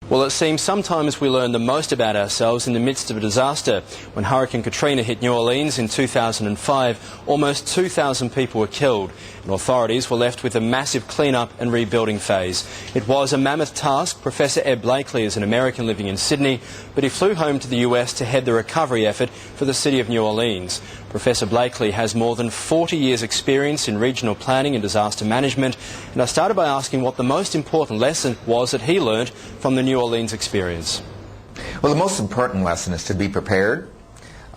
Well, it seems sometimes we learn the most about ourselves in the midst of a disaster. When Hurricane Katrina hit New Orleans in 2005, almost 2,000 people were killed, and authorities were left with a massive clean-up and rebuilding phase. It was a mammoth task. Professor Ed Blakely is an American living in Sydney, but he flew home to the US to head the recovery effort for the city of New Orleans. Professor Blakely has more than 40 years' experience in regional planning and disaster management, and I started by asking what the most important lesson was that he learned from the New Orleans experience. Well, the most important lesson is to be prepared.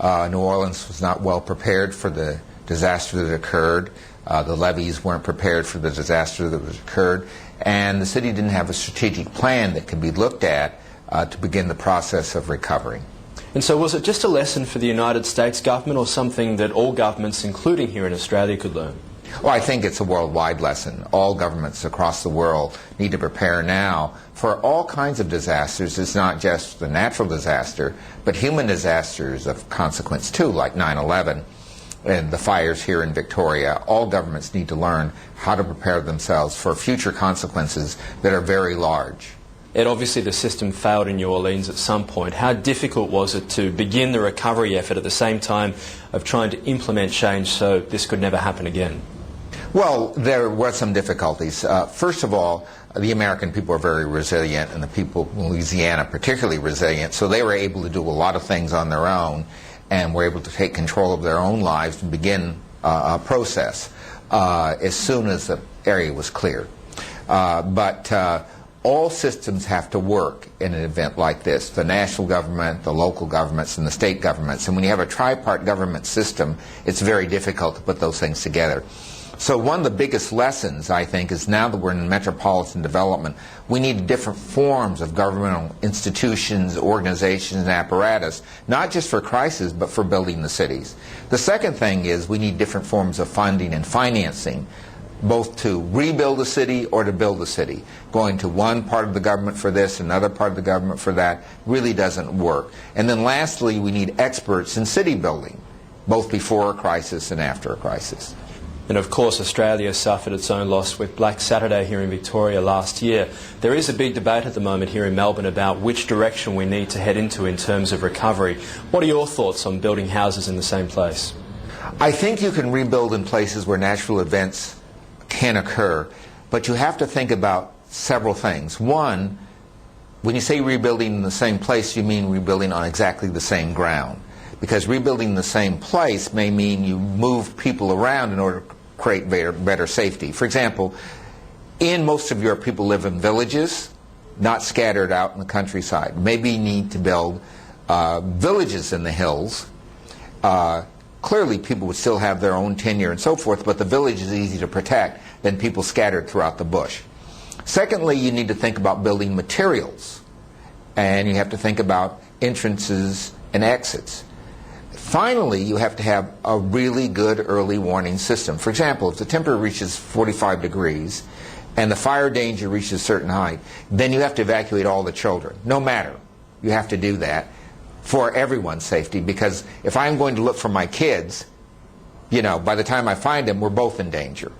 New Orleans was not well prepared for the disaster that occurred. The levees weren't prepared for the disaster that occurred, and the city didn't have a strategic plan that could be looked at to begin the process of recovering. And so was it just a lesson for the United States government, or something that all governments, including here in Australia, could learn? Well, I think it's a worldwide lesson. All governments across the world need to prepare now for all kinds of disasters. It's not just the natural disaster, but human disasters of consequence too, like 9/11 and the fires here in Victoria. All governments need to learn how to prepare themselves for future consequences that are very large. Ed, obviously the system failed in New Orleans at some point. How difficult was it to begin the recovery effort at the same time of trying to implement change so this could never happen again? Well, there were some difficulties. First of all, the American people are very resilient, and the people in Louisiana particularly resilient, so they were able to do a lot of things on their own and were able to take control of their own lives and begin a process as soon as the area was cleared. But all systems have to work in an event like this: the national government, the local governments, and the state governments. And when you have a tripart government system, it's very difficult to put those things together. So one of the biggest lessons, I think, is now that we're in metropolitan development, we need different forms of governmental institutions, organizations, and apparatus, not just for crisis, but for building the cities. The second thing is we need different forms of funding and financing, both to rebuild a city or to build a city. Going to one part of the government for this, another part of the government for that, really doesn't work. And then lastly, we need experts in city building, both before a crisis and after a crisis. And of course Australia suffered its own loss with Black Saturday here in Victoria last year. There is a big debate at the moment here in Melbourne about which direction we need to head into in terms of recovery. What are your thoughts on building houses in the same place? I think you can rebuild in places where natural events can occur, but you have to think about several things. One, when you say rebuilding in the same place, you mean rebuilding on exactly the same ground, because rebuilding the same place may mean you move people around in order to create better safety. For example, in most of Europe, people live in villages, not scattered out in the countryside. Maybe you need to build villages in the hills. Clearly, people would still have their own tenure and so forth, but the village is easy to protect than people scattered throughout the bush. Secondly, you need to think about building materials, and you have to think about entrances and exits. Finally, you have to have a really good early warning system. For example, if the temperature reaches 45 degrees and the fire danger reaches a certain height, then you have to evacuate all the children. No matter. You have to do that for everyone's safety, because if I'm going to look for my kids, by the time I find them, we're both in danger.